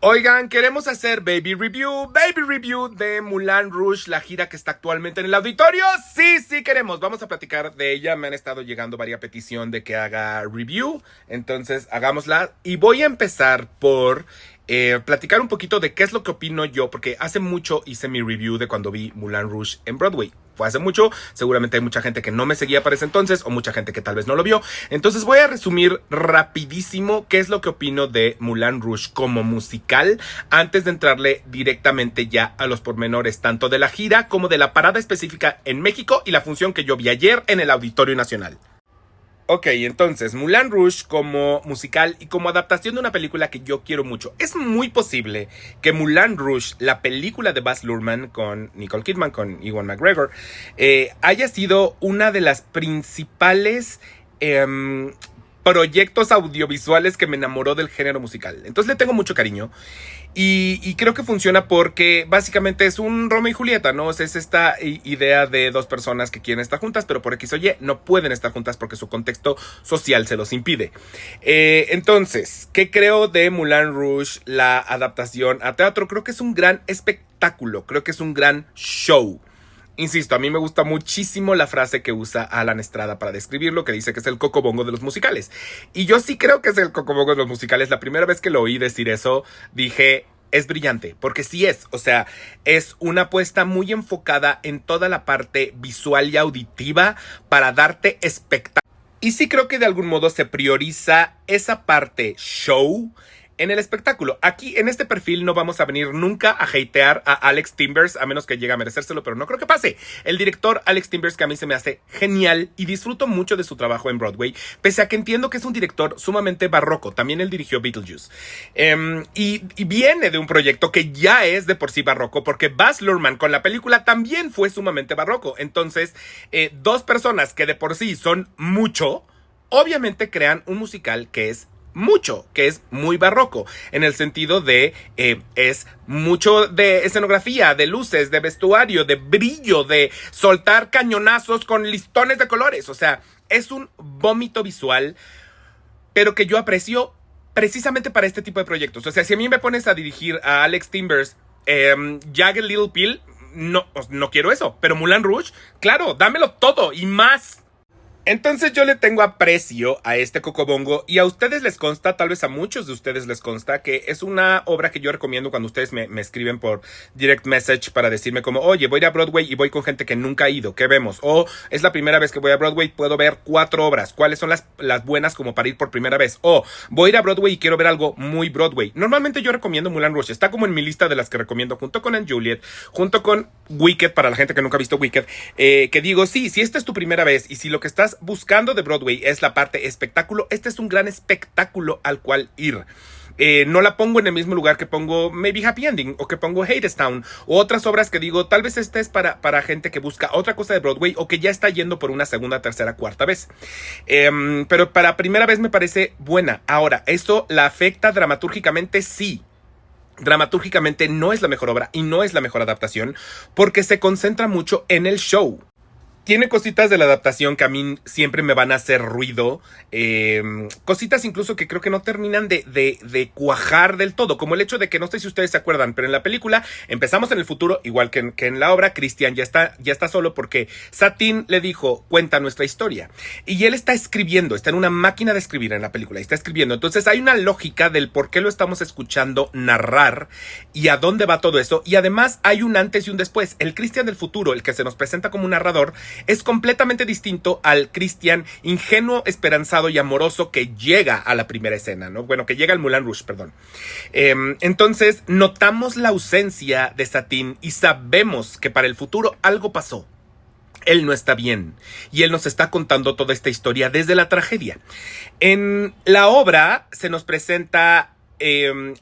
Oigan, queremos hacer Baby Review de Moulin Rouge, la gira que está actualmente en el auditorio. Sí queremos. Vamos a platicar de ella. Me han estado llegando varias peticiones de que haga review. Entonces, hagámosla. Y voy a empezar por platicar un poquito de qué es lo que opino yo, porque hace mucho hice mi review de cuando vi Moulin Rouge en Broadway. Fue hace mucho, seguramente hay mucha gente que no me seguía para ese entonces o mucha gente que tal vez no lo vio. Entonces voy a resumir rapidísimo qué es lo que opino de Moulin Rouge como musical antes de entrarle directamente ya a los pormenores tanto de la gira como de la parada específica en México y la función que yo vi ayer en el Auditorio Nacional. Ok, entonces, Moulin Rouge como musical y como adaptación de una película que yo quiero mucho. Es muy posible que Moulin Rouge, la película de Baz Luhrmann con Nicole Kidman, con Ewan McGregor, haya sido una de las principales proyectos audiovisuales que me enamoró del género musical. Entonces le tengo mucho cariño. Y creo que funciona porque básicamente es un Romeo y Julieta, ¿no? O sea, es esta idea de dos personas que quieren estar juntas, pero por X o Y no pueden estar juntas porque su contexto social se los impide. Entonces, ¿qué creo de Moulin Rouge, la adaptación a teatro? Creo que es un gran espectáculo, creo que es un gran show. Insisto, a mí me gusta muchísimo la frase que usa Alan Estrada para describirlo, que dice que es el cocobongo de los musicales. Y yo sí creo que es el cocobongo de los musicales. La primera vez que lo oí decir eso, dije, es brillante, porque sí es. O sea, es una apuesta muy enfocada en toda la parte visual y auditiva para darte espectáculo. Y sí creo que de algún modo se prioriza esa parte show en el espectáculo. Aquí en este perfil no vamos a venir nunca a hatear a Alex Timbers, a menos que llegue a merecérselo, pero no creo que pase. El director Alex Timbers, que a mí se me hace genial y disfruto mucho de su trabajo en Broadway, pese a que entiendo que es un director sumamente barroco. También él dirigió Beetlejuice. Y viene de un proyecto que ya es de por sí barroco, porque Baz Luhrmann con la película también fue sumamente barroco. Entonces, dos personas que de por sí son mucho, obviamente crean un musical que es mucho, que es muy barroco, en el sentido de es mucho de escenografía, de luces, de vestuario, de brillo, de soltar cañonazos con listones de colores. O sea, es un vómito visual, pero que yo aprecio precisamente para este tipo de proyectos. O sea, si a mí me pones a dirigir a Alex Timbers, Jagged Little Pill, no quiero eso, pero Moulin Rouge, claro, dámelo todo y más. Entonces yo le tengo aprecio a este cocobongo y a ustedes les consta, tal vez a muchos de ustedes les consta, que es una obra que yo recomiendo cuando ustedes me escriben por direct message para decirme como, oye, voy a ir a Broadway y voy con gente que nunca ha ido, ¿qué vemos? O es la primera vez que voy a Broadway, puedo ver 4 obras, ¿cuáles son las buenas como para ir por primera vez? O voy a ir a Broadway y quiero ver algo muy Broadway. Normalmente yo recomiendo Moulin Rouge, está como en mi lista de las que recomiendo junto con Anne Juliet, junto con Wicked, para la gente que nunca ha visto Wicked, que digo, sí, si esta es tu primera vez y si lo que estás buscando de Broadway es la parte espectáculo, este es un gran espectáculo al cual ir. No la pongo en el mismo lugar que pongo Maybe Happy Ending o que pongo Hadestown o otras obras que digo, tal vez esta es para gente que busca otra cosa de Broadway o que ya está yendo por una segunda, tercera, cuarta vez. Pero para primera vez me parece buena. Ahora, ¿esto la afecta dramatúrgicamente? Sí. Dramatúrgicamente no es la mejor obra y no es la mejor adaptación porque se concentra mucho en el show. Tiene cositas de la adaptación que a mí siempre me van a hacer ruido. Cositas incluso que creo que no terminan de cuajar del todo. Como el hecho de que, no sé si ustedes se acuerdan, pero en la película empezamos en el futuro, igual que en la obra. Christian ya está solo porque Satine le dijo, cuenta nuestra historia. Y él está escribiendo, está en una máquina de escribir en la película. Y está escribiendo. Entonces hay una lógica del por qué lo estamos escuchando narrar y a dónde va todo eso. Y además hay un antes y un después. El Christian del futuro, el que se nos presenta como un narrador, es completamente distinto al Christian ingenuo, esperanzado y amoroso que llega a la primera escena, ¿no? Bueno, que llega al Moulin Rouge, perdón. Entonces, notamos la ausencia de Satine y sabemos que para el futuro algo pasó. Él no está bien y él nos está contando toda esta historia desde la tragedia. En la obra se nos presenta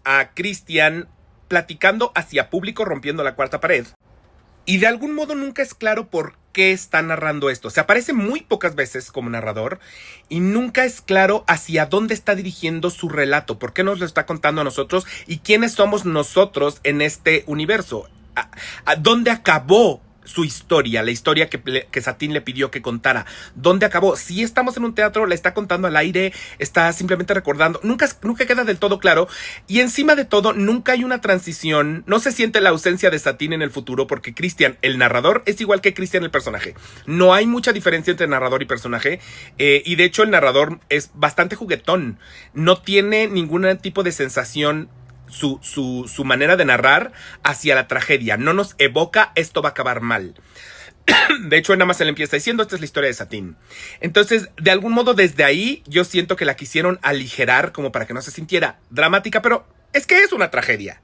a Christian platicando hacia público, rompiendo la cuarta pared. Y de algún modo nunca es claro por qué está narrando esto. Se aparece muy pocas veces como narrador y nunca es claro hacia dónde está dirigiendo su relato, por qué nos lo está contando a nosotros y quiénes somos nosotros en este universo. ¿A dónde acabó su historia, la historia que Satín le pidió que contara. ¿Dónde acabó? Si estamos en un teatro, la está contando al aire, está simplemente recordando. Nunca queda del todo claro. Y encima de todo, nunca hay una transición. No se siente la ausencia de Satín en el futuro porque Christian, el narrador, es igual que Christian, el personaje. No hay mucha diferencia entre narrador y personaje. Y de hecho, el narrador es bastante juguetón. No tiene ningún tipo de sensación su manera de narrar hacia la tragedia. No nos evoca esto va a acabar mal. De hecho, nada más se le empieza diciendo esta es la historia de Satín. Entonces, de algún modo desde ahí yo siento que la quisieron aligerar como para que no se sintiera dramática, pero es que es una tragedia.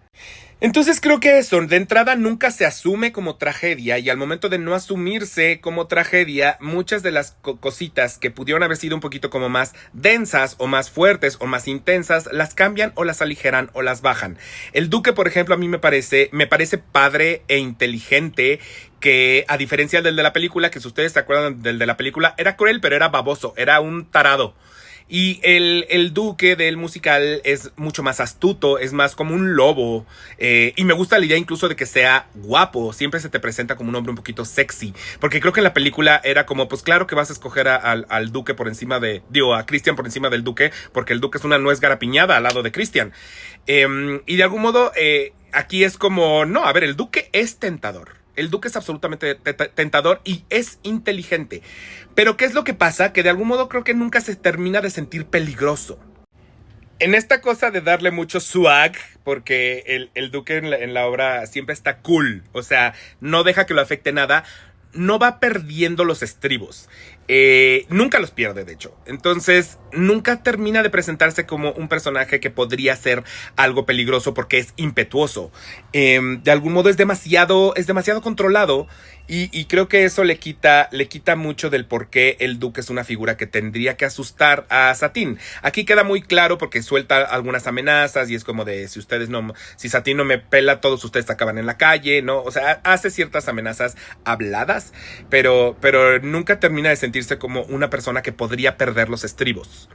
Entonces creo que eso, de entrada nunca se asume como tragedia y al momento de no asumirse como tragedia, muchas de las cositas que pudieron haber sido un poquito como más densas o más fuertes o más intensas, las cambian o las aligeran o las bajan. El Duque, por ejemplo, a mí me parece padre e inteligente, que a diferencia del de la película, que si ustedes se acuerdan del de la película, era cruel pero era baboso, era un tarado. Y el Duque del musical es mucho más astuto, es más como un lobo. Y me gusta la idea incluso de que sea guapo. Siempre se te presenta como un hombre un poquito sexy. Porque creo que en la película era como, pues claro que vas a escoger al Duque por encima de... Digo, a Christian por encima del Duque. Porque el Duque es una nuez garapiñada al lado de Christian. Y de algún modo, aquí es como... No, a ver, el Duque es tentador. El Duque es absolutamente tentador y es inteligente. Pero ¿qué es lo que pasa? Que de algún modo creo que nunca se termina de sentir peligroso. En esta cosa de darle mucho swag, porque el Duque en la obra siempre está cool. O sea, no deja que lo afecte nada. No va perdiendo los estribos. Nunca los pierde, de hecho. Entonces, nunca termina de presentarse como un personaje que podría ser algo peligroso porque es impetuoso. De algún modo es demasiado controlado. Y creo que eso le quita mucho del por qué el Duque es una figura que tendría que asustar a Satín. Aquí queda muy claro porque suelta algunas amenazas y es como de si Satín no me pela, todos ustedes acaban en la calle, ¿no? O sea, hace ciertas amenazas habladas, pero nunca termina de sentirse como una persona que podría perder los estribos.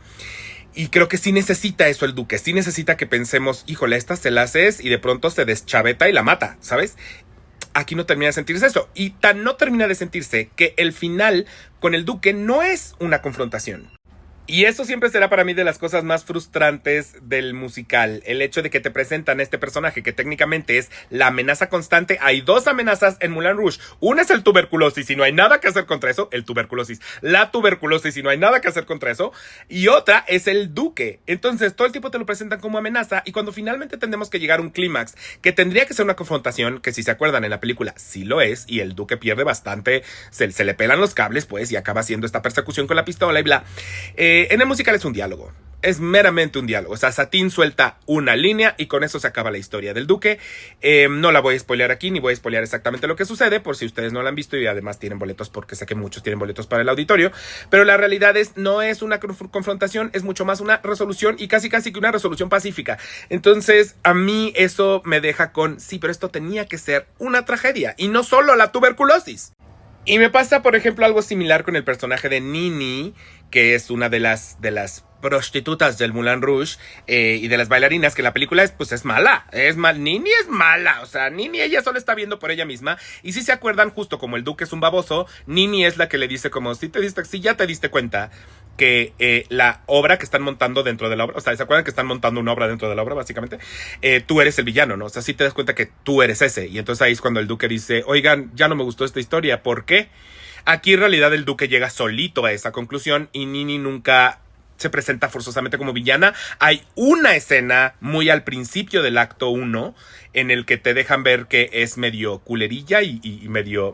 Y creo que sí necesita eso el Duque, sí necesita que pensemos, híjole, esta se la haces y de pronto se deschaveta y la mata, ¿sabes? Aquí no termina de sentirse eso. Y tan no termina de sentirse que el final con el Duque no es una confrontación. Y eso siempre será para mí de las cosas más frustrantes del musical. El hecho de que te presentan a este personaje que técnicamente es la amenaza constante. Hay dos amenazas en Moulin Rouge. Una es el tuberculosis y no hay nada que hacer contra eso. La tuberculosis y no hay nada que hacer contra eso. Y otra es el Duque. Entonces todo el tiempo te lo presentan como amenaza. Y cuando finalmente tenemos que llegar a un clímax que tendría que ser una confrontación, que si se acuerdan en la película sí lo es. Y el Duque pierde bastante. Se le pelan los cables pues y acaba haciendo esta persecución con la pistola y bla. En el musical es un diálogo. Es meramente un diálogo. O sea, Satín suelta una línea y con eso se acaba la historia del Duque. No la voy a spoilear aquí, ni voy a spoilear exactamente lo que sucede, por si ustedes no la han visto y además tienen boletos, porque sé que muchos tienen boletos para el auditorio. Pero la realidad no es una confrontación, es mucho más una resolución y casi que una resolución pacífica. Entonces, a mí eso me deja con, sí, pero esto tenía que ser una tragedia y no solo la tuberculosis. Y me pasa, por ejemplo, algo similar con el personaje de Nini, que es una de las prostitutas del Moulin Rouge y de las bailarinas, que en la película es mala. Nini es mala. O sea, Nini ella solo está viendo por ella misma. Y si se acuerdan, justo como el Duque es un baboso, Nini es la que le dice como, si ya te diste cuenta que la obra que están montando dentro de la obra, o sea, ¿se acuerdan que están montando una obra dentro de la obra, básicamente? Tú eres el villano, ¿no? O sea, sí te das cuenta que tú eres ese. Y entonces ahí es cuando el Duque dice, oigan, ya no me gustó esta historia, ¿por qué? Aquí en realidad el Duque llega solito a esa conclusión y Nini nunca se presenta forzosamente como villana. Hay una escena muy al principio del acto 1 en el que te dejan ver que es medio culerilla y medio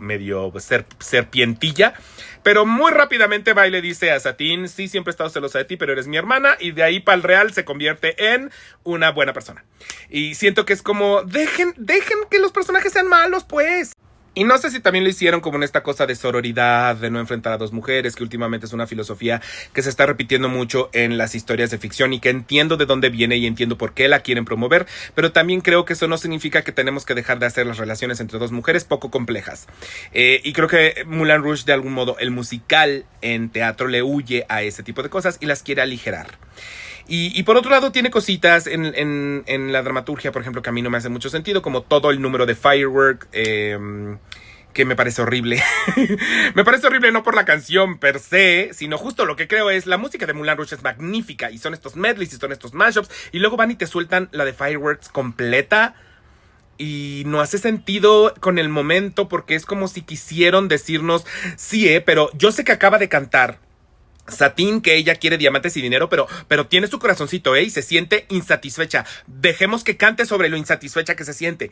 serpientilla. Pero muy rápidamente va y le dice a Satín, sí, siempre he estado celosa de ti, pero eres mi hermana. Y de ahí para el real se convierte en una buena persona. Y siento que es como, dejen que los personajes sean malos, pues. Y no sé si también lo hicieron como en esta cosa de sororidad, de no enfrentar a dos mujeres, que últimamente es una filosofía que se está repitiendo mucho en las historias de ficción y que entiendo de dónde viene y entiendo por qué la quieren promover, pero también creo que eso no significa que tenemos que dejar de hacer las relaciones entre dos mujeres poco complejas. Y creo que Moulin Rouge, de algún modo, el musical en teatro le huye a ese tipo de cosas y las quiere aligerar. Y por otro lado tiene cositas en la dramaturgia, por ejemplo, que a mí no me hace mucho sentido, como todo el número de Firework, que me parece horrible. Me parece horrible no por la canción per se, sino justo lo que creo es la música de Moulin Rouge es magnífica y son estos medleys y son estos mashups y luego van y te sueltan la de Fireworks completa y no hace sentido con el momento porque es como si quisieron decirnos sí, pero yo sé que acaba de cantar Satine que ella quiere diamantes y dinero, pero tiene su corazoncito, y se siente insatisfecha. Dejemos que cante sobre lo insatisfecha que se siente.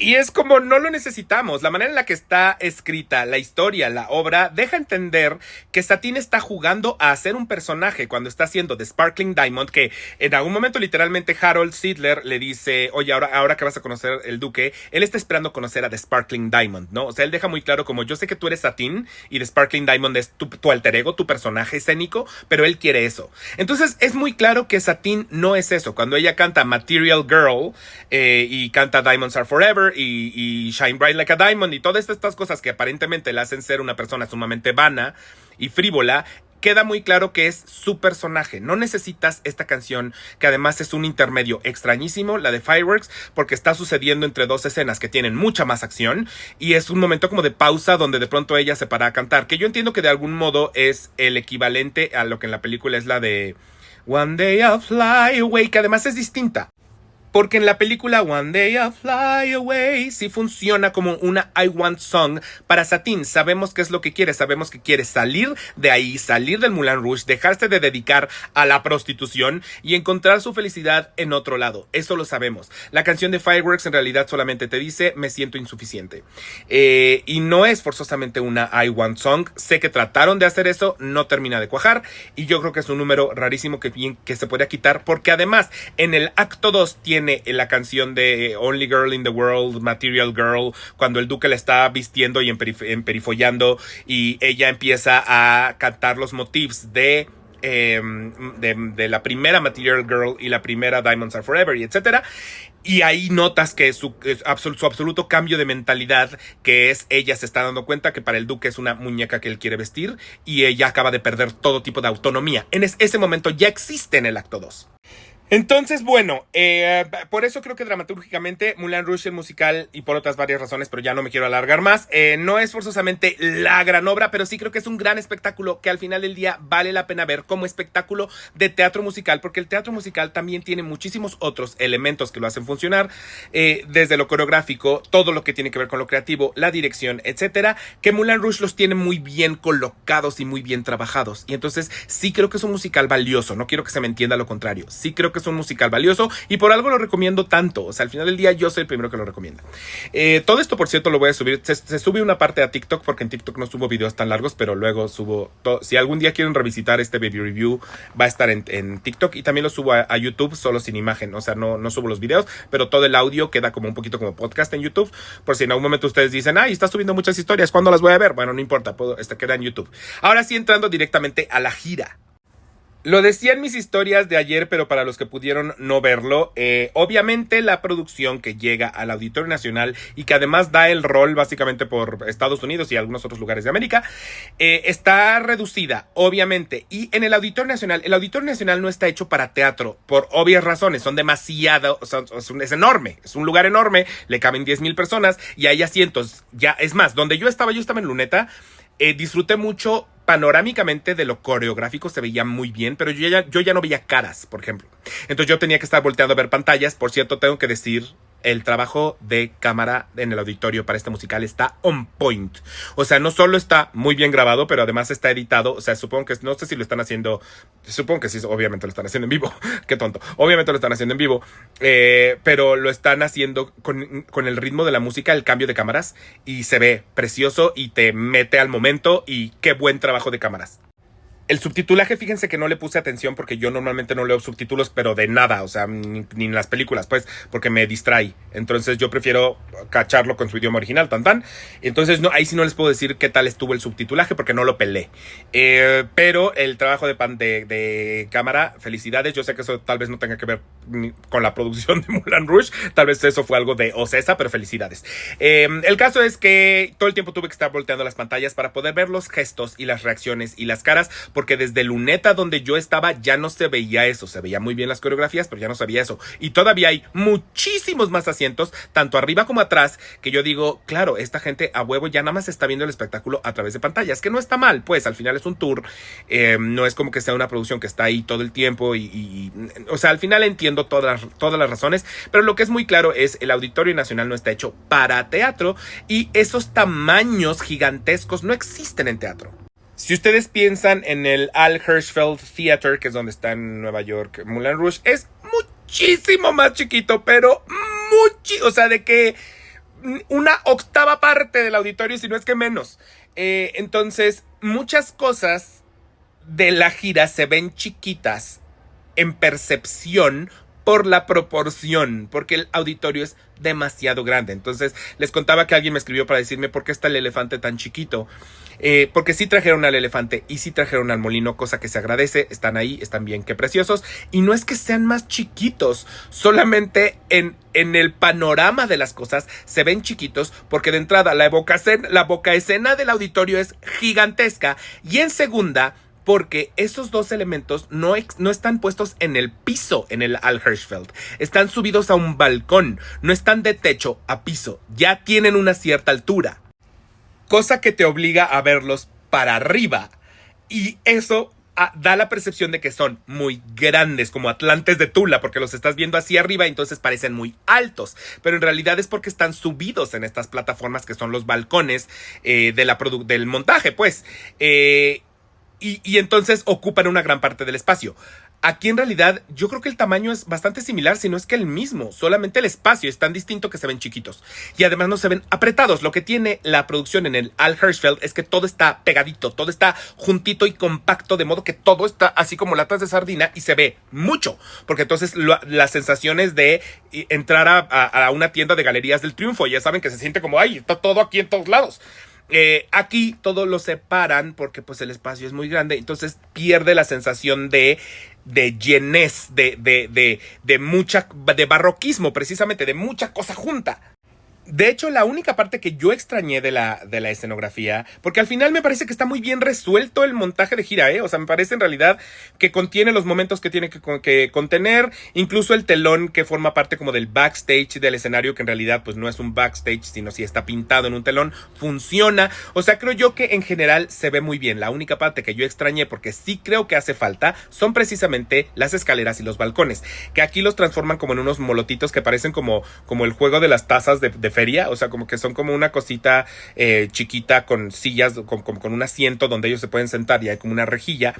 Y es como no lo necesitamos. La manera en la que está escrita la historia, la obra, deja entender que Satine está jugando a ser un personaje cuando está haciendo The Sparkling Diamond, que en algún momento literalmente Harold Sidler le dice, oye, ahora que vas a conocer el duque, él está esperando conocer a The Sparkling Diamond, ¿no? O sea, él deja muy claro como yo sé que tú eres Satine y The Sparkling Diamond es tu alter ego, tu personaje escénico, pero él quiere eso. Entonces es muy claro que Satine no es eso. Cuando ella canta Material Girl y canta Diamonds Are Forever y Shine Bright Like a Diamond y todas estas cosas que aparentemente le hacen ser una persona sumamente vana y frívola, queda muy claro que es su personaje. No necesitas esta canción, que además es un intermedio extrañísimo, la de Fireworks, porque está sucediendo entre dos escenas que tienen mucha más acción y es un momento como de pausa donde de pronto ella se para a cantar, que yo entiendo que de algún modo es el equivalente a lo que en la película es la de One Day I'll Fly Away, que además es distinta. Porque en la película One Day I'll Fly Away sí funciona como una I Want Song para Satine. Sabemos qué es lo que quiere, sabemos que quiere salir de ahí, salir del Moulin Rouge, dejarse de dedicar a la prostitución y encontrar su felicidad en otro lado. Eso lo sabemos. La canción de Fireworks en realidad solamente te dice me siento insuficiente. Y no es forzosamente una I Want Song. Sé que trataron de hacer eso, no termina de cuajar y yo creo que es un número rarísimo que se podría quitar porque además en el acto 2 tiene la canción de Only Girl in the World, Material Girl, cuando el duque la está vistiendo y emperifollando y ella empieza a cantar los motifs de la primera Material Girl y la primera Diamonds Are Forever y etcétera. Y ahí notas que su absoluto cambio de mentalidad, que es ella se está dando cuenta que para el duque es una muñeca que él quiere vestir y ella acaba de perder todo tipo de autonomía. En ese momento ya existe en el acto 2. Entonces, bueno, por eso creo que dramatúrgicamente Moulin Rouge el musical, y por otras varias razones, pero ya no me quiero alargar más, no es forzosamente la gran obra, pero sí creo que es un gran espectáculo que al final del día vale la pena ver como espectáculo de teatro musical, porque el teatro musical también tiene muchísimos otros elementos que lo hacen funcionar, desde lo coreográfico, todo lo que tiene que ver con lo creativo, la dirección, etcétera, que Moulin Rouge los tiene muy bien colocados y muy bien trabajados. Y entonces sí creo que es un musical valioso, no quiero que se me entienda lo contrario, sí creo que es un musical valioso y por algo lo recomiendo tanto. O sea, al final del día yo soy el primero que lo recomienda. Todo esto, por cierto, lo voy a subir. Se sube una parte a TikTok porque en TikTok no subo videos tan largos, pero luego subo todo. Si algún día quieren revisitar este baby review, va a estar en TikTok y también lo subo a YouTube solo sin imagen. O sea, no subo los videos, pero todo el audio queda como un poquito como podcast en YouTube. Por si en algún momento ustedes dicen, ay, está subiendo muchas historias, ¿cuándo las voy a ver? Bueno, no importa, queda en YouTube. Ahora sí, entrando directamente a la gira. Lo decía en mis historias de ayer, pero para los que pudieron no verlo, obviamente la producción que llega al Auditorio Nacional y que además da el rol básicamente por Estados Unidos y algunos otros lugares de América, está reducida, obviamente. Y en el Auditorio Nacional no está hecho para teatro, por obvias razones, son demasiado, es enorme, es un lugar enorme, le caben 10,000 personas y hay asientos, ya, es más, donde yo estaba en Luneta, disfruté mucho panorámicamente de lo coreográfico, se veía muy bien, pero yo ya no veía caras, por ejemplo. Entonces yo tenía que estar volteando a ver pantallas. Por cierto, tengo que decir, el trabajo de cámara en el auditorio para este musical está on point. O sea, no solo está muy bien grabado, pero además está editado. O sea, supongo que, no sé si lo están haciendo, supongo que sí, obviamente lo están haciendo en vivo. Qué tonto. Obviamente lo están haciendo en vivo, pero lo están haciendo con el ritmo de la música, el cambio de cámaras, y se ve precioso y te mete al momento, y qué buen trabajo de cámaras. El subtitulaje, fíjense que no le puse atención porque yo normalmente no leo subtítulos, pero de nada, o sea, ni en las películas, pues, porque me distrae. Entonces yo prefiero cacharlo con su idioma original, tan. Entonces ahí sí no les puedo decir qué tal estuvo el subtitulaje porque no lo pelé. Pero el trabajo de cámara, felicidades. Yo sé que eso tal vez no tenga que ver con la producción de Moulin Rouge, tal vez eso fue algo de Ocesa, pero felicidades. El caso es que todo el tiempo tuve que estar volteando las pantallas para poder ver los gestos y las reacciones y las caras, porque desde Luneta, donde yo estaba, ya no se veía eso. Se veía muy bien las coreografías, pero ya no se veía eso. Y todavía hay muchísimos más asientos, tanto arriba como atrás, que yo digo, claro, esta gente a huevo ya nada más está viendo el espectáculo a través de pantallas, que no está mal, pues al final es un tour, no es como que sea una producción que está ahí todo el tiempo o sea, al final entiendo todas las razones, pero lo que es muy claro es el Auditorio Nacional no está hecho para teatro y esos tamaños gigantescos no existen en teatro. Si ustedes piensan en el Al Hirschfeld Theater, que es donde está en Nueva York Moulin Rouge, es muchísimo más chiquito, pero o sea, de que una octava parte del auditorio, si no es que menos. Entonces, muchas cosas de la gira se ven chiquitas en percepción por la proporción, porque el auditorio es demasiado grande. Entonces, les contaba que alguien me escribió para decirme por qué está el elefante tan chiquito. Porque sí trajeron al elefante y sí trajeron al molino, cosa que se agradece. Están ahí, están bien, qué preciosos. Y no es que sean más chiquitos, solamente en el panorama de las cosas se ven chiquitos, porque de entrada la boca escena del auditorio es gigantesca, y en segunda, porque esos dos elementos no están puestos en el piso en el Al Hirschfeld. Están subidos a un balcón, no están de techo a piso, ya tienen una cierta altura, cosa que te obliga a verlos para arriba, y eso da la percepción de que son muy grandes, como Atlantes de Tula, porque los estás viendo hacia arriba, entonces parecen muy altos, pero en realidad es porque están subidos en estas plataformas que son los balcones del montaje, pues. Y entonces ocupan una gran parte del espacio. Aquí en realidad yo creo que el tamaño es bastante similar, si no es que el mismo, solamente el espacio es tan distinto que se ven chiquitos. Y además no se ven apretados. Lo que tiene la producción en el Al Hirschfeld es que todo está pegadito, todo está juntito y compacto, de modo que todo está así como latas de sardina y se ve mucho. Porque entonces las sensaciones de entrar a una tienda de Galerías del Triunfo, ya saben que se siente como, ay, está todo aquí en todos lados. Aquí todo lo separan porque pues el espacio es muy grande, entonces pierde la sensación de llenez, de barroquismo, precisamente, de mucha cosa junta. De hecho, la única parte que yo extrañé de la escenografía, porque al final me parece que está muy bien resuelto el montaje de gira, o sea, me parece en realidad que contiene los momentos que tiene que contener, incluso el telón que forma parte como del backstage del escenario, que en realidad pues no es un backstage, sino si está pintado en un telón, funciona. O sea, creo yo que en general se ve muy bien. La única parte que yo extrañé, porque sí creo que hace falta, son precisamente las escaleras y los balcones, que aquí los transforman como en unos molotitos que parecen como el juego de las tazas de feria, o sea, como que son como una cosita chiquita con sillas, con un asiento donde ellos se pueden sentar y hay como una rejilla,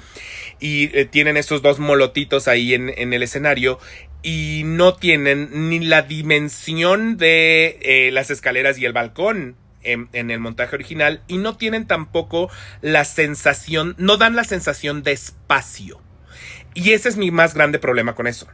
y tienen esos dos molotitos ahí en el escenario, y no tienen ni la dimensión de las escaleras y el balcón en el montaje original, y no tienen tampoco la sensación, no dan la sensación de espacio, y ese es mi más grande problema con eso.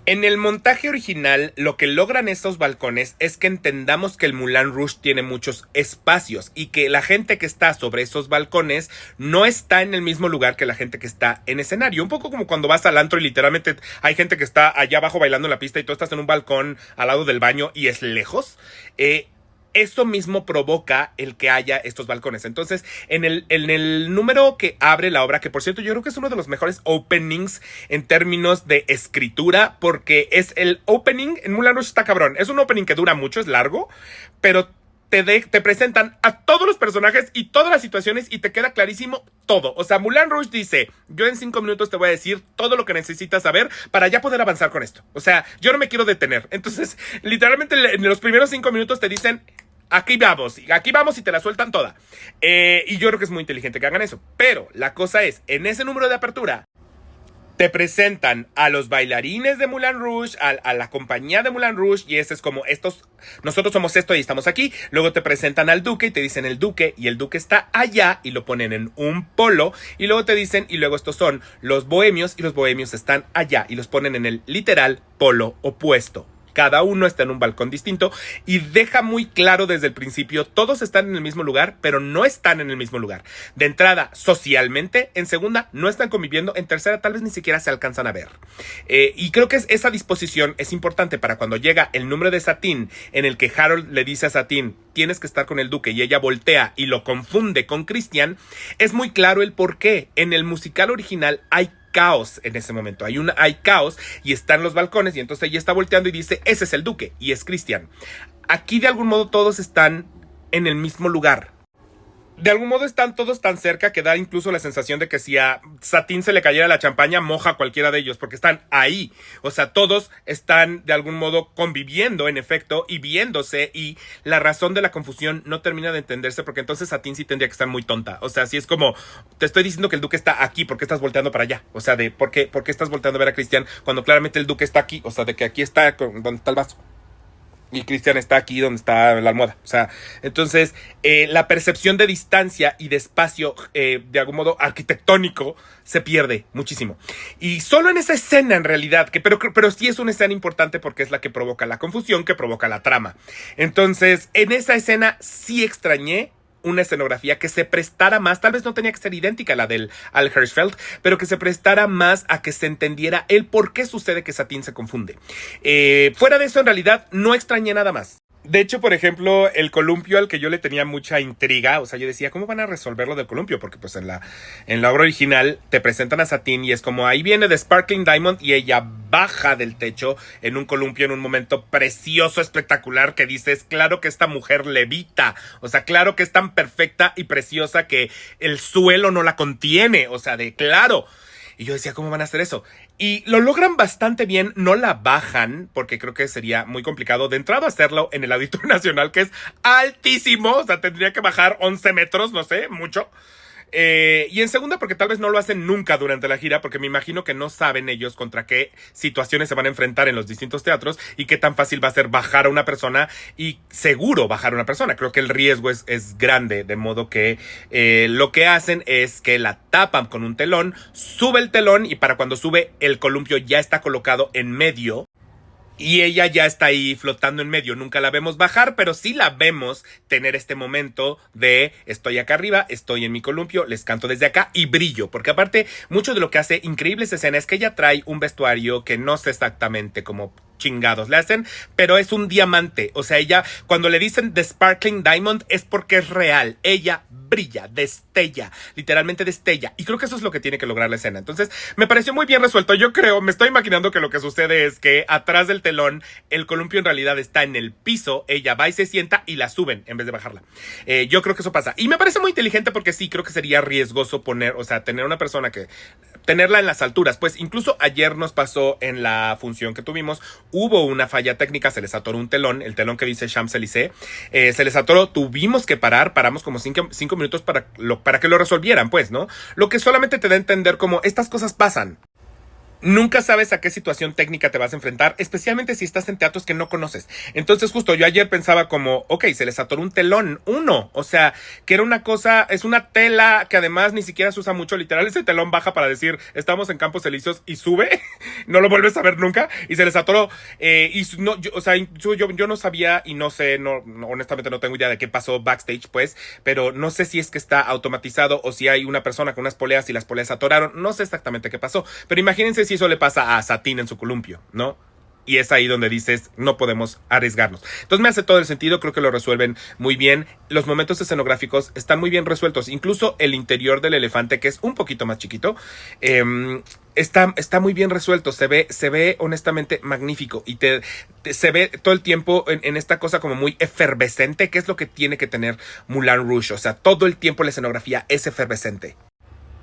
En el montaje original, lo que logran estos balcones es que entendamos que el Moulin Rouge tiene muchos espacios y que la gente que está sobre esos balcones no está en el mismo lugar que la gente que está en escenario. Un poco como cuando vas al antro y literalmente hay gente que está allá abajo bailando en la pista y tú estás en un balcón al lado del baño y es lejos. Eso mismo provoca el que haya estos balcones. Entonces, en el número que abre la obra, que por cierto yo creo que es uno de los mejores openings en términos de escritura, porque es el opening, en Moulin Rouge está cabrón, es un opening que dura mucho, es largo, pero te presentan a todos los personajes y todas las situaciones y te queda clarísimo todo. O sea, Moulin Rouge dice, yo en 5 minutos te voy a decir todo lo que necesitas saber para ya poder avanzar con esto. O sea, yo no me quiero detener. Entonces, literalmente en los primeros 5 minutos te dicen, aquí vamos y te la sueltan toda. Y yo creo que es muy inteligente que hagan eso. Pero la cosa es, en ese número de apertura, te presentan a los bailarines de Moulin Rouge, a la compañía de Moulin Rouge, y ese es como nosotros somos esto y estamos aquí. Luego te presentan al duque y te dicen el duque, y el duque está allá y lo ponen en un polo, y luego te dicen, y luego estos son los bohemios, y los bohemios están allá y los ponen en el literal polo opuesto. Cada uno está en un balcón distinto y deja muy claro desde el principio, todos están en el mismo lugar, pero no están en el mismo lugar. De entrada, socialmente, en segunda, no están conviviendo, en tercera, tal vez ni siquiera se alcanzan a ver. Y creo que esa disposición es importante para cuando llega el número de Satine, en el que Harold le dice a Satine, tienes que estar con el duque, y ella voltea y lo confunde con Christian, es muy claro el por qué. En el musical original hay caos en ese momento, hay caos y están los balcones y entonces ella está volteando y dice, ese es el duque y es Christian. Aquí de algún modo todos están en el mismo lugar. De algún modo están todos tan cerca que da incluso la sensación de que si a Satine se le cayera la champaña, moja a cualquiera de ellos, porque están ahí. O sea, todos están de algún modo conviviendo, en efecto, y viéndose, y la razón de la confusión no termina de entenderse, porque entonces Satine sí tendría que estar muy tonta. O sea, si es como, te estoy diciendo que el duque está aquí, ¿por qué estás volteando para allá? O sea, ¿por qué estás volteando a ver a Christian cuando claramente el duque está aquí? O sea, de que aquí está donde está el vaso. Y Christian está aquí donde está la almohada. O sea, entonces la percepción de distancia y de espacio, de algún modo arquitectónico, se pierde muchísimo. Y solo en esa escena, en realidad, pero sí es una escena importante porque es la que provoca la confusión, que provoca la trama. Entonces, en esa escena sí extrañé una escenografía que se prestara más, tal vez no tenía que ser idéntica a la del Al Hirschfeld, pero que se prestara más a que se entendiera el por qué sucede que Satine se confunde. Fuera de eso, en realidad, no extrañé nada más. De hecho, por ejemplo, el columpio al que yo le tenía mucha intriga, o sea, yo decía, ¿cómo van a resolver lo del columpio? Porque pues en la obra original te presentan a Satine y es como, ahí viene The Sparkling Diamond y ella baja del techo en un columpio en un momento precioso, espectacular, que dices, claro que esta mujer levita, o sea, claro que es tan perfecta y preciosa que el suelo no la contiene, o sea, de claro. Y yo decía, ¿cómo van a hacer eso? Y lo logran bastante bien, no la bajan, porque creo que sería muy complicado de entrada hacerlo en el Auditorio Nacional, que es altísimo, o sea, tendría que bajar 11 metros, no sé, mucho. Y en segunda, porque tal vez no lo hacen nunca durante la gira, porque me imagino que no saben ellos contra qué situaciones se van a enfrentar en los distintos teatros y qué tan fácil va a ser bajar a una persona y seguro bajar a una persona. Creo que el riesgo es grande, de modo que lo que hacen es que la tapan con un telón, sube el telón y para cuando sube el columpio ya está colocado en medio. Y ella ya está ahí flotando en medio. Nunca la vemos bajar, pero sí la vemos tener este momento de estoy acá arriba, estoy en mi columpio, les canto desde acá y brillo. Porque aparte, mucho de lo que hace increíble esa escena es que ella trae un vestuario que no sé exactamente cómo chingados le hacen, pero es un diamante. O sea, ella, cuando le dicen The Sparkling Diamond, es porque es real. Ella brilla, destella, literalmente destella. Y creo que eso es lo que tiene que lograr la escena. Entonces, me pareció muy bien resuelto. Yo creo, me estoy imaginando que lo que sucede es que atrás del telón, el columpio en realidad está en el piso. Ella va y se sienta y la suben en vez de bajarla. Yo creo que eso pasa. Y me parece muy inteligente porque sí, creo que sería riesgoso tener una persona que tenerla en las alturas. Pues incluso ayer nos pasó en la función que tuvimos, hubo una falla técnica, se les atoró un telón, el telón que dice Champs-Élysées, se les atoró, tuvimos que paramos como 5 minutos para que lo resolvieran, pues, ¿no? Lo que solamente te da a entender como estas cosas pasan. Nunca sabes a qué situación técnica te vas a enfrentar, especialmente si estás en teatros que no conoces. Entonces justo yo ayer pensaba como, ok, se les atoró un telón, o sea, que era una cosa, es una tela que además ni siquiera se usa mucho, literal, ese telón baja para decir, estamos en Campos Elíseos y sube, no lo vuelves a ver nunca, y se les atoró, yo no sabía y no sé, honestamente no tengo idea de qué pasó backstage, pues, pero no sé si es que está automatizado o si hay una persona con unas poleas y las poleas atoraron, no sé exactamente qué pasó, pero imagínense si eso le pasa a Satine en su columpio, ¿no? Y es ahí donde dices, no podemos arriesgarnos. Entonces me hace todo el sentido, creo que lo resuelven muy bien. Los momentos escenográficos están muy bien resueltos. Incluso el interior del elefante, que es un poquito más chiquito, está muy bien resuelto. Se ve honestamente magnífico. Y se ve todo el tiempo en esta cosa como muy efervescente, que es lo que tiene que tener Moulin Rouge. O sea, todo el tiempo la escenografía es efervescente.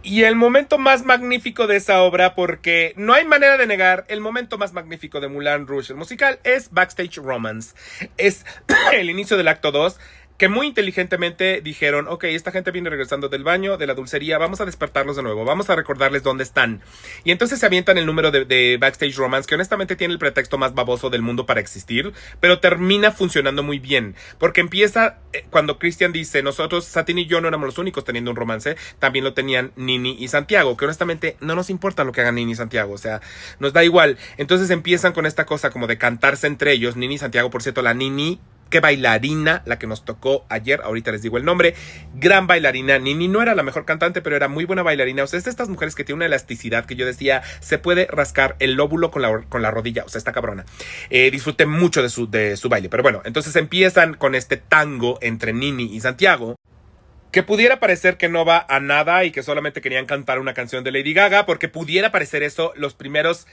Y el momento más magnífico de esa obra, porque no hay manera de negar, el momento más magnífico de Moulin Rouge, el musical, es Backstage Romance. Es el inicio del acto 2. que muy inteligentemente dijeron, ok, esta gente viene regresando del baño, de la dulcería, vamos a despertarlos de nuevo, vamos a recordarles dónde están. Y entonces se avientan el número de Backstage Romance, que honestamente tiene el pretexto más baboso del mundo para existir, pero termina funcionando muy bien, porque empieza cuando Christian dice, nosotros, Satín y yo no éramos los únicos teniendo un romance, también lo tenían Nini y Santiago, que honestamente no nos importa lo que hagan Nini y Santiago, o sea, nos da igual. Entonces empiezan con esta cosa como de cantarse entre ellos, Nini y Santiago, por cierto, la Nini, qué bailarina, la que nos tocó ayer, ahorita les digo el nombre, gran bailarina. Nini no era la mejor cantante, pero era muy buena bailarina. O sea, es de estas mujeres que tienen una elasticidad que yo decía, se puede rascar el lóbulo con la rodilla, o sea, está cabrona. Disfruté mucho de su baile, pero bueno, entonces empiezan con este tango entre Nini y Santiago, que pudiera parecer que no va a nada y que solamente querían cantar una canción de Lady Gaga, porque pudiera parecer eso los primeros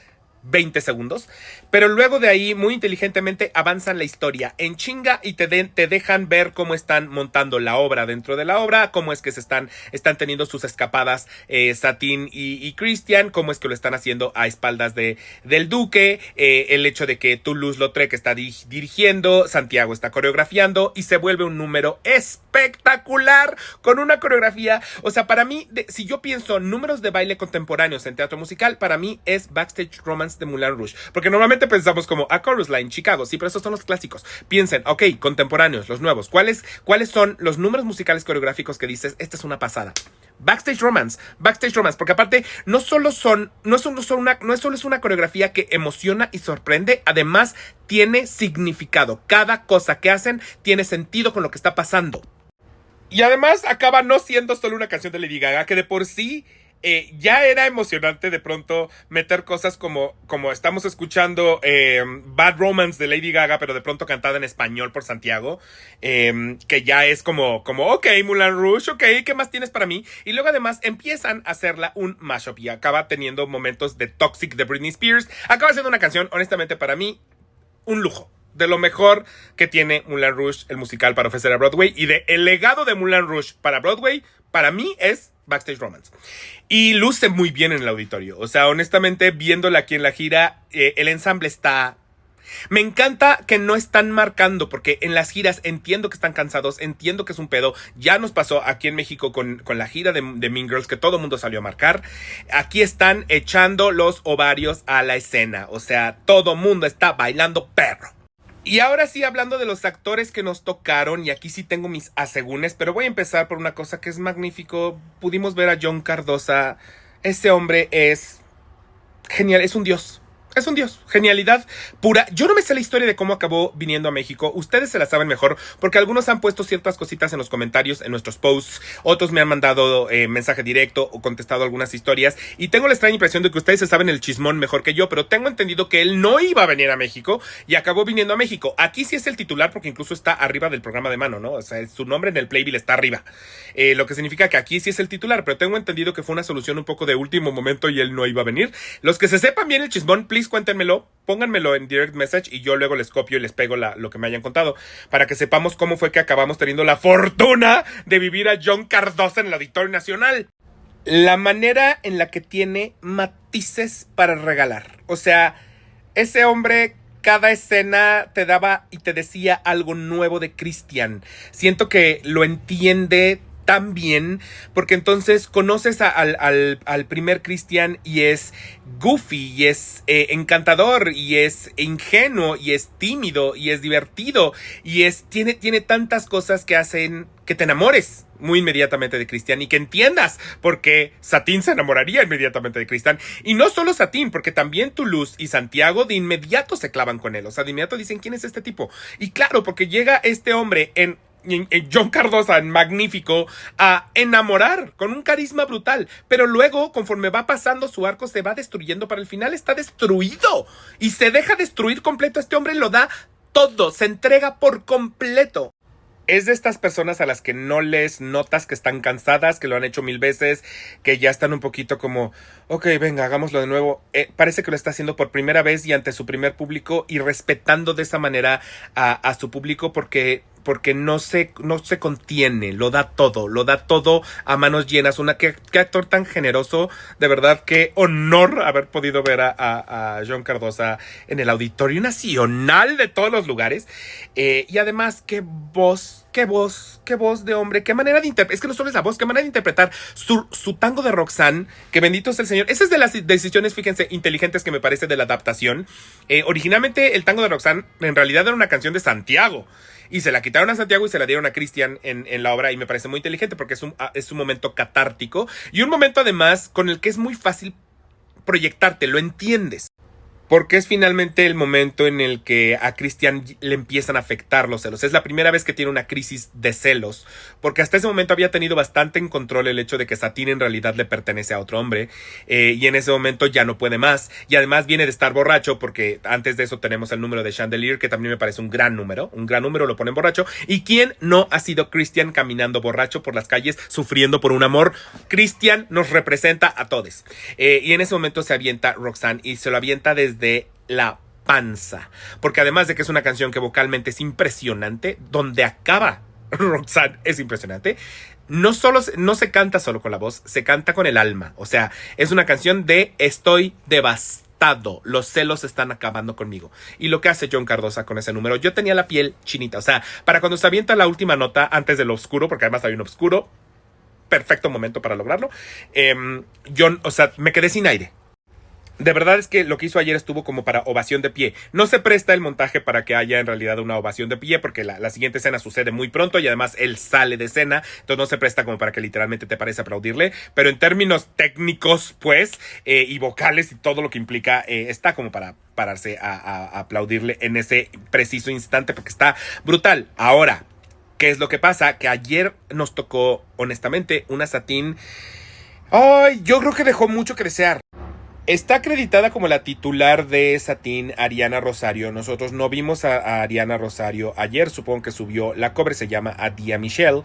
20 segundos, pero luego de ahí muy inteligentemente avanzan la historia en chinga y te dejan ver cómo están montando la obra dentro de la obra, cómo es que están teniendo sus escapadas Satín y Christian, cómo es que lo están haciendo a espaldas del duque, el hecho de que Toulouse-Lautrec está dirigiendo, Santiago está coreografiando y se vuelve un número espectacular con una coreografía, o sea, para mí, si yo pienso números de baile contemporáneos en teatro musical, para mí es Backstage Romance de Moulin Rouge, porque normalmente pensamos como A Chorus Line, Chicago, sí, pero esos son los clásicos. Piensen, ok, contemporáneos, los nuevos, ¿cuáles son los números musicales coreográficos que dices, esta es una pasada? Backstage Romance, porque aparte no es solo es una coreografía que emociona y sorprende, además tiene significado. Cada cosa que hacen tiene sentido con lo que está pasando. Y además acaba no siendo solo una canción de Lady Gaga, que de por sí ya era emocionante de pronto meter cosas como estamos escuchando Bad Romance de Lady Gaga, pero de pronto cantada en español por Santiago, que ya es como ok, Moulin Rouge, ok, ¿qué más tienes para mí? Y luego además empiezan a hacerla un mashup y acaba teniendo momentos de Toxic de Britney Spears, acaba siendo una canción, honestamente para mí, un lujo. De lo mejor que tiene Moulin Rouge, el musical, para ofrecer a Broadway, y el legado de Moulin Rouge para Broadway, para mí es Backstage Romance. Y luce muy bien en el auditorio. O sea, honestamente, viéndola aquí en la gira, el ensamble está... Me encanta que no están marcando, porque en las giras entiendo que están cansados, entiendo que es un pedo. Ya nos pasó aquí en México con la gira de Mean Girls, que todo el mundo salió a marcar. Aquí están echando los ovarios a la escena. O sea, todo el mundo está bailando perro. Y ahora sí, hablando de los actores que nos tocaron, y aquí sí tengo mis asegúnes, pero voy a empezar por una cosa que es magnífico. Pudimos ver a John Cardosa. Ese hombre es genial, es un dios. Es un dios, genialidad pura. Yo no me sé la historia de cómo acabó viniendo a México. Ustedes se la saben mejor, porque algunos han puesto ciertas cositas en los comentarios, en nuestros posts. Otros me han mandado mensaje directo o contestado algunas historias. Y tengo la extraña impresión de que ustedes se saben el chismón mejor que yo, pero tengo entendido que él no iba a venir a México y acabó viniendo a México. Aquí sí es el titular, porque incluso está arriba del programa de mano, ¿no? O sea, su nombre en el playbill está arriba. Lo que significa que aquí sí es el titular, pero tengo entendido que fue una solución un poco de último momento y él no iba a venir. Los que se sepan bien el chismón, please cuéntenmelo, pónganmelo en direct message y yo luego les copio y les pego lo que me hayan contado, para que sepamos cómo fue que acabamos teniendo la fortuna de vivir a John Cardosa en el Auditorio Nacional. La manera en la que tiene matices para regalar. O sea, ese hombre, cada escena te daba y te decía algo nuevo de Christian. Siento que lo entiende tan bien, porque entonces conoces al primer Christian y es goofy, y es encantador, y es ingenuo, y es tímido, y es divertido, y tiene tantas cosas que hacen que te enamores muy inmediatamente de Christian y que entiendas por qué Satín se enamoraría inmediatamente de Christian. Y no solo Satín, porque también Toulouse y Santiago de inmediato se clavan con él. O sea, de inmediato dicen, ¿quién es este tipo? Y claro, porque llega este hombre en John Cardosa, en magnífico, a enamorar con un carisma brutal, pero luego conforme va pasando su arco se va destruyendo, para el final está destruido y se deja destruir completo. Este hombre lo da todo, se entrega por completo. Es de estas personas a las que no les notas que están cansadas, que lo han hecho 1000 veces, que ya están un poquito como, ok, venga, hagámoslo de nuevo. Parece que lo está haciendo por primera vez y ante su primer público, y respetando de esa manera a su público, porque porque no se contiene, lo da todo a manos llenas. Qué actor tan generoso, de verdad, qué honor haber podido ver a Jon Cardosa en el Auditorio Nacional de todos los lugares. Y además, qué voz de hombre, qué manera de interpretar, es que no solo es la voz, qué manera de interpretar su tango de Roxanne, que bendito es el Señor. Esa es de las decisiones, fíjense, inteligentes que me parece de la adaptación. Originalmente el tango de Roxanne en realidad era una canción de Santiago, y se la quitaron a Santiago y se la dieron a Cristian en la obra, y me parece muy inteligente porque es un momento catártico, y un momento además con el que es muy fácil proyectarte, lo entiendes. Porque es finalmente el momento en el que a Cristian le empiezan a afectar los celos. Es la primera vez que tiene una crisis de celos, porque hasta ese momento había tenido bastante en control el hecho de que Satine en realidad le pertenece a otro hombre, y en ese momento ya no puede más. Y además viene de estar borracho, porque antes de eso tenemos el número de Chandelier, que también me parece un gran número, lo ponen borracho. ¿Y quién no ha sido Cristian caminando borracho por las calles, sufriendo por un amor? Cristian nos representa a todos. Y en ese momento se avienta Roxanne, y se lo avienta desde la panza, porque además de que es una canción que vocalmente es impresionante, donde acaba Roxanne es impresionante. No se canta solo con la voz, se canta con el alma. O sea, es una canción de estoy devastado, los celos están acabando conmigo. Y lo que hace Jon Cardosa con ese número, yo tenía la piel chinita. O sea, para cuando se avienta la última nota antes del oscuro, porque además hay un oscuro, perfecto momento para lograrlo. Me quedé sin aire. De verdad es que lo que hizo ayer estuvo como para ovación de pie. No se presta el montaje para que haya en realidad una ovación de pie, porque la siguiente escena sucede muy pronto y además él sale de escena, entonces no se presta como para que literalmente te parezca aplaudirle. Pero en términos técnicos, pues, y vocales y todo lo que implica, está como para pararse a aplaudirle en ese preciso instante, porque está brutal. Ahora, ¿qué es lo que pasa? Que ayer nos tocó, honestamente, una Satine. Ay, yo creo que dejó mucho que desear. Está acreditada como la titular de Satine Ariana Rosario. Nosotros no vimos a Ariana Rosario ayer, supongo que subió. La cover se llama Adia Michelle.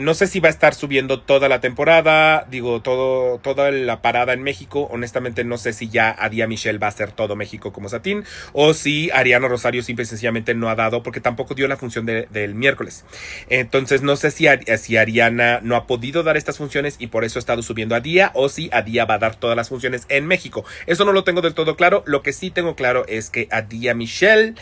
No sé si va a estar subiendo toda la temporada, toda la parada en México. Honestamente no sé si ya Adia Michelle va a ser todo México como Satine, o si Ariana Rosario simple y sencillamente no ha dado, porque tampoco dio la función del miércoles. Entonces no sé si Ariana no ha podido dar estas funciones y por eso ha estado subiendo a Adia, o si Adia va a dar todas las funciones en México. Eso no lo tengo del todo claro. Lo que sí tengo claro es que Adia Michelle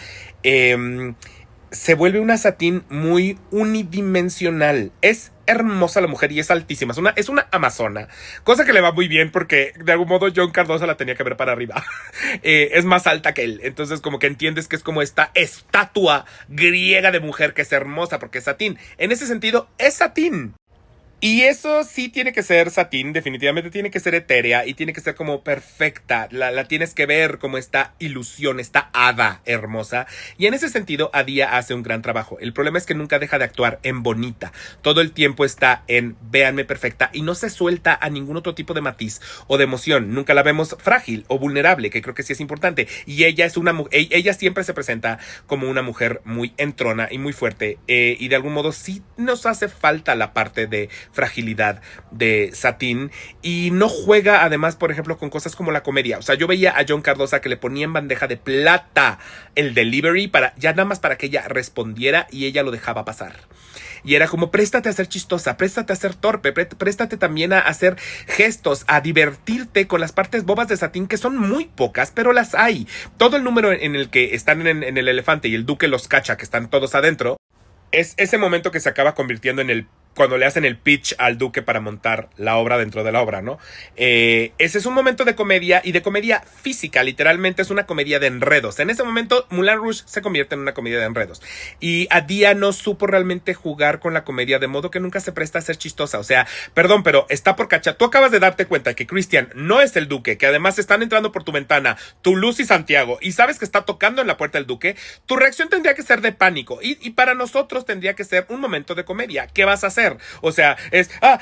se vuelve una Satine muy unidimensional. Es hermosa la mujer y es altísima. Es una amazona. Cosa que le va muy bien porque de algún modo Jon Cardosa la tenía que ver para arriba. Es más alta que él. Entonces como que entiendes que es como esta estatua griega de mujer que es hermosa porque es Satine. En ese sentido es Satine. Y eso sí tiene que ser Satine, definitivamente tiene que ser etérea y tiene que ser como perfecta. La tienes que ver como esta ilusión, esta hada hermosa. Y en ese sentido, Adia hace un gran trabajo. El problema es que nunca deja de actuar en bonita. Todo el tiempo está en véanme perfecta y no se suelta a ningún otro tipo de matiz o de emoción. Nunca la vemos frágil o vulnerable, que creo que sí es importante. Y ella ella siempre se presenta como una mujer muy entrona y muy fuerte. Y de algún modo sí nos hace falta la parte de fragilidad de Satine, y no juega además, por ejemplo, con cosas como la comedia. O sea, yo veía a Jon Cardosa que le ponía en bandeja de plata el delivery ya nada más para que ella respondiera y ella lo dejaba pasar. Y era como, préstate a ser chistosa, préstate a ser torpe, préstate también a hacer gestos, a divertirte con las partes bobas de Satine, que son muy pocas, pero las hay. Todo el número en el que están en el elefante y el duque los cacha, que están todos adentro, es ese momento que se acaba convirtiendo en cuando le hacen el pitch al duque para montar la obra dentro de la obra, ¿no? Ese es un momento de comedia, y de comedia física, literalmente es una comedia de enredos. En ese momento Moulin Rouge se convierte en una comedia de enredos, y Adia no supo realmente jugar con la comedia, de modo que nunca se presta a ser chistosa. O sea, perdón, pero está por cachar. Tú acabas de darte cuenta que Cristian no es el duque, que además están entrando por tu ventana Toulouse y Santiago, y sabes que está tocando en la puerta del duque. Tu reacción tendría que ser de pánico, y para nosotros tendría que ser un momento de comedia. ¿Qué vas a hacer? O sea,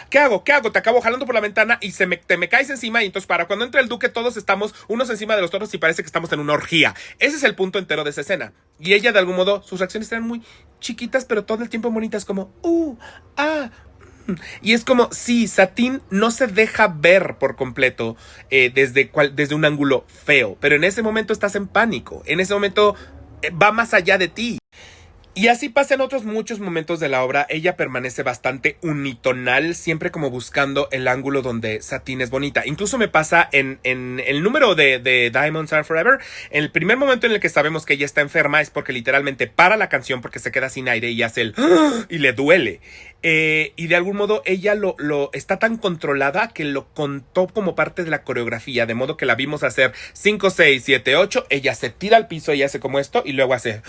¿qué hago? Te acabo jalando por la ventana y te me caes encima, y entonces para cuando entra el duque todos estamos unos encima de los otros y parece que estamos en una orgía. Ese es el punto entero de esa escena. Y ella, de algún modo, sus reacciones eran muy chiquitas, pero todo el tiempo bonitas, como y es como, sí, Satine no se deja ver por completo desde un ángulo feo, pero en ese momento estás en pánico. En ese momento va más allá de ti. Y así pasa en otros muchos momentos de la obra. Ella permanece bastante unitonal, siempre como buscando el ángulo donde Satine es bonita. Incluso me pasa en el número de Diamonds Are Forever. En el primer momento en el que sabemos que ella está enferma es porque literalmente para la canción porque se queda sin aire y hace el y le duele. Y de algún modo ella lo está tan controlada que lo contó como parte de la coreografía, de modo que la vimos hacer 5, 6, 7, 8, ella se tira al piso y hace como esto y luego hace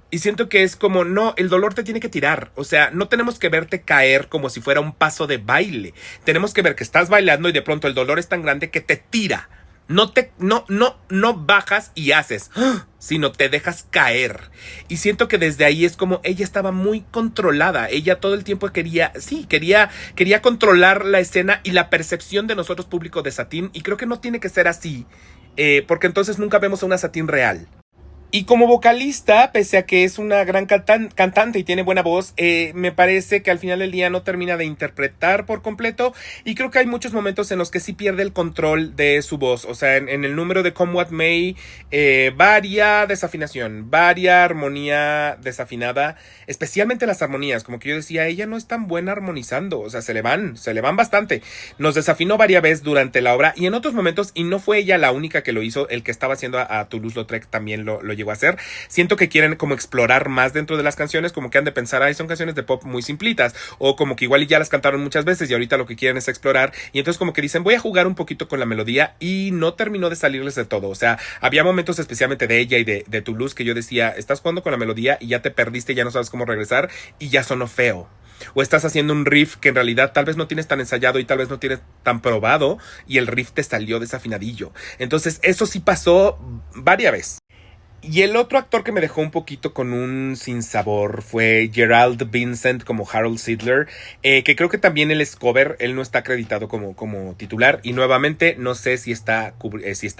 y siento que es como, no, el dolor te tiene que tirar, o sea, no tenemos que verte caer como si fuera un paso de baile, tenemos que ver que estás bailando y de pronto el dolor es tan grande que te tira. No bajas y haces, sino te dejas caer. Y siento que desde ahí es como ella estaba muy controlada. Ella todo el tiempo quería controlar la escena y la percepción de nosotros público de Satine. Y creo que no tiene que ser así, porque entonces nunca vemos a una Satine real. Y como vocalista, pese a que es una gran cantante y tiene buena voz, me parece que al final del día no termina de interpretar por completo. Y creo que hay muchos momentos en los que sí pierde el control de su voz. O sea, en el número de Come What May, varia desafinación, varia armonía desafinada. Especialmente las armonías, como que yo decía, ella no es tan buena armonizando. O sea, se le van bastante. Nos desafinó varias veces durante la obra y en otros momentos, y no fue ella la única que lo hizo, el que estaba haciendo a Toulouse-Lautrec también lo llegó a hacer. Siento que quieren como explorar más dentro de las canciones, como que han de pensar, ay, son canciones de pop muy simplitas, o como que igual ya las cantaron muchas veces y ahorita lo que quieren es explorar, y entonces como que dicen, voy a jugar un poquito con la melodía, y no terminó de salirles de todo. O sea, había momentos especialmente de ella y de Toulouse que yo decía, estás jugando con la melodía y ya te perdiste, ya no sabes cómo regresar, y ya sonó feo. O estás haciendo un riff que en realidad tal vez no tienes tan ensayado y tal vez no tienes tan probado, y el riff te salió desafinadillo. Entonces eso sí pasó varias veces. Y el otro actor que me dejó un poquito con un sinsabor fue Gerald Vincent como Harold Sidler, que creo que también él es cover, él no está acreditado como titular, y nuevamente no sé si está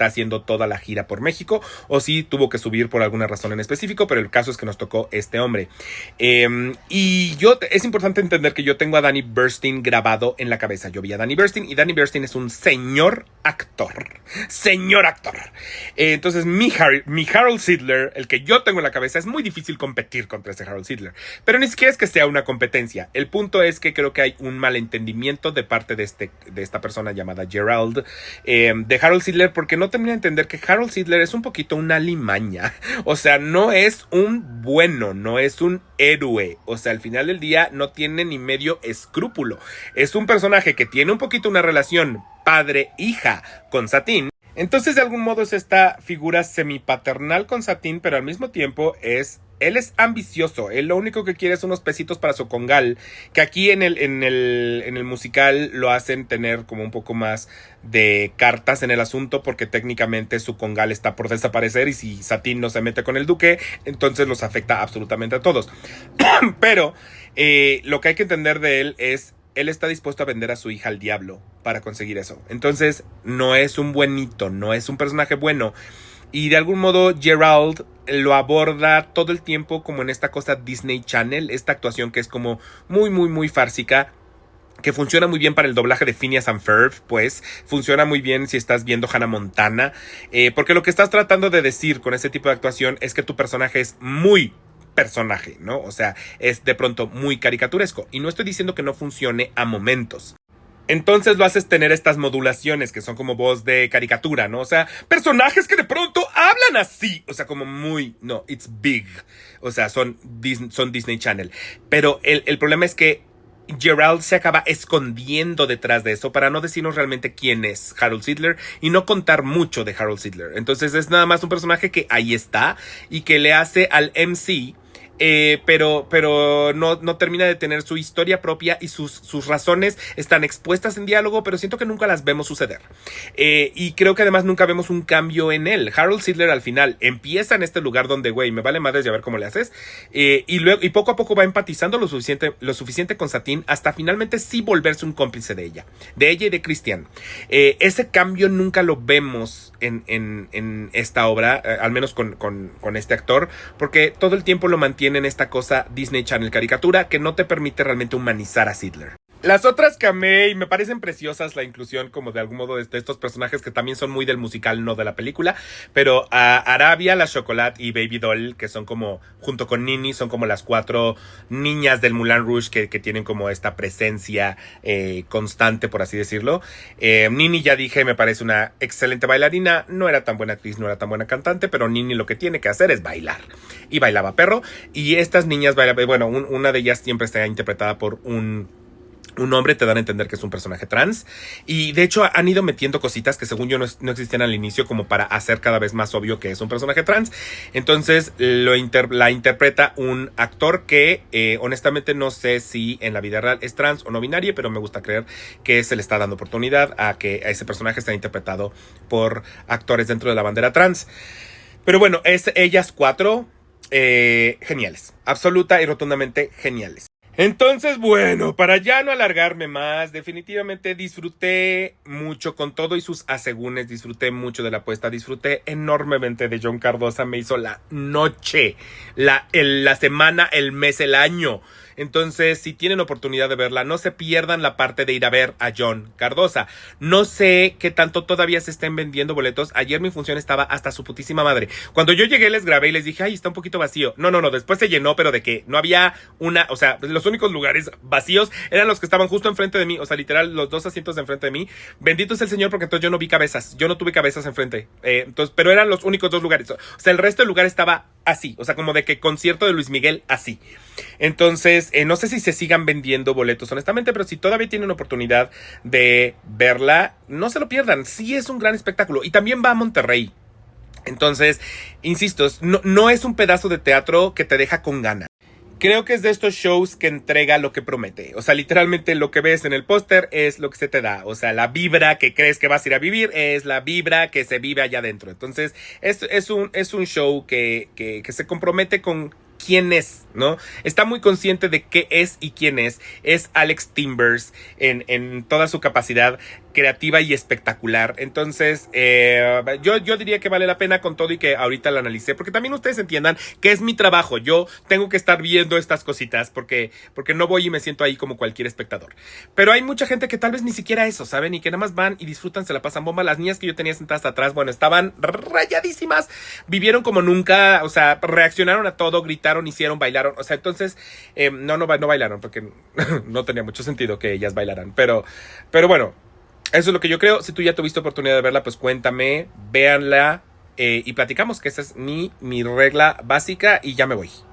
haciendo toda la gira por México o si tuvo que subir por alguna razón en específico, pero el caso es que nos tocó este hombre. Y es importante entender que yo tengo a Danny Burstein grabado en la cabeza. Yo vi a Danny Burstein y Danny Burstein es un señor actor. Entonces mi Harold Sidler, el que yo tengo en la cabeza, es muy difícil competir contra ese Harold Sidler. Pero ni siquiera es que sea una competencia. El punto es que creo que hay un malentendimiento de parte de esta persona llamada Gerald, de Harold Sidler, porque no termina de entender que Harold Sidler es un poquito una alimaña. O sea, no es un bueno, no es un héroe. O sea, al final del día no tiene ni medio escrúpulo. Es un personaje que tiene un poquito una relación padre-hija con Satine. Entonces, de algún modo es esta figura semipaternal con Satine, pero al mismo tiempo él es ambicioso. Él lo único que quiere es unos pesitos para su congal, que aquí en el musical lo hacen tener como un poco más de cartas en el asunto, porque técnicamente su congal está por desaparecer y si Satine no se mete con el duque, entonces los afecta absolutamente a todos. Pero lo que hay que entender de él es, él está dispuesto a vender a su hija al diablo para conseguir eso. Entonces, no es un buenito, no es un personaje bueno. Y de algún modo, Gerald lo aborda todo el tiempo como en esta cosa Disney Channel, esta actuación que es como muy fársica, que funciona muy bien para el doblaje de Phineas and Ferb, pues funciona muy bien si estás viendo Hannah Montana, porque lo que estás tratando de decir con ese tipo de actuación es que tu personaje es muy personaje, ¿no? O sea, es de pronto muy caricaturesco. Y no estoy diciendo que no funcione a momentos. Entonces lo haces tener estas modulaciones que son como voz de caricatura, ¿no? O sea, personajes que de pronto hablan así. O sea, como muy... No, it's big. O sea, son Disney Channel. Pero el problema es que Gerald se acaba escondiendo detrás de eso para no decirnos realmente quién es Harold Sidler y no contar mucho de Harold Sidler. Entonces es nada más un personaje que ahí está y que le hace al MC... pero no termina de tener su historia propia y sus razones están expuestas en diálogo, pero siento que nunca las vemos suceder. Y creo que además nunca vemos un cambio en él. Harold Sidler al final empieza en este lugar donde, güey, me vale madres ya ver cómo le haces. Y poco a poco va empatizando lo suficiente con Satine hasta finalmente sí volverse un cómplice de ella y de Christian. Ese cambio nunca lo vemos en esta obra, al menos con este actor, porque todo el tiempo lo mantiene en esta cosa Disney Channel caricatura que no te permite realmente humanizar a Sidler. Las otras que amé y me parecen preciosas la inclusión como de algún modo de estos personajes que también son muy del musical, no de la película, pero a Arabia, la Chocolate y Baby Doll, que son como, junto con Nini, son como las cuatro niñas del Moulin Rouge que tienen como esta presencia constante, por así decirlo. Nini, ya dije, me parece una excelente bailarina, no era tan buena actriz, no era tan buena cantante, pero Nini lo que tiene que hacer es bailar. Y bailaba perro, y estas niñas bailan, bueno, una de ellas siempre está interpretada por un hombre, te dan a entender que es un personaje trans. Y de hecho han ido metiendo cositas que según yo no existían al inicio, como para hacer cada vez más obvio que es un personaje trans. Entonces la interpreta un actor que honestamente no sé si en la vida real es trans o no binario, pero me gusta creer que se le está dando oportunidad a que ese personaje sea interpretado por actores dentro de la bandera trans. Pero bueno, ellas cuatro geniales, absoluta y rotundamente geniales. Entonces, bueno, para ya no alargarme más, definitivamente disfruté mucho con todo y sus asegúnes, disfruté mucho de la apuesta, disfruté enormemente de Jon Cardosa, me hizo la noche, la semana, el mes, el año. Entonces, si tienen oportunidad de verla, no se pierdan la parte de ir a ver a Jon Cardosa. No sé qué tanto todavía se estén vendiendo boletos. Ayer mi función estaba hasta su putísima madre. Cuando yo llegué les grabé y les dije, ay, está un poquito vacío. No, después se llenó, pero de que no había o sea, los únicos lugares vacíos eran los que estaban justo enfrente de mí. O sea, literal, los dos asientos de enfrente de mí. Bendito es el Señor porque entonces yo no vi cabezas. Yo no tuve cabezas enfrente. Entonces, pero eran los únicos dos lugares. O sea, el resto del lugar estaba así. O sea, como de que concierto de Luis Miguel así. Entonces, no sé si se sigan vendiendo boletos, honestamente, pero si todavía tienen oportunidad de verla, no se lo pierdan. Sí es un gran espectáculo. Y también va a Monterrey. Entonces, insisto, no es un pedazo de teatro que te deja con ganas. Creo que es de estos shows que entrega lo que promete. O sea, literalmente lo que ves en el póster es lo que se te da. O sea, la vibra que crees que vas a ir a vivir es la vibra que se vive allá adentro. Entonces, es un show que se compromete con quién es, ¿no? Está muy consciente de qué es y quién es. Es Alex Timbers en toda su capacidad creativa y espectacular. Entonces, yo diría que vale la pena con todo y que ahorita la analicé, porque también ustedes entiendan que es mi trabajo. Yo tengo que estar viendo estas cositas porque no voy y me siento ahí como cualquier espectador. Pero hay mucha gente que tal vez ni siquiera eso, ¿saben? Y que nada más van y disfrutan, se la pasan bomba. Las niñas que yo tenía sentadas atrás, bueno, estaban rayadísimas, vivieron como nunca, o sea, reaccionaron a todo, gritaron, hicieron, bailaron. O sea, entonces, no bailaron porque no tenía mucho sentido que ellas bailaran. Pero bueno, eso es lo que yo creo. Si tú ya tuviste oportunidad de verla, pues cuéntame, véanla y platicamos, que esa es mi regla básica y ya me voy.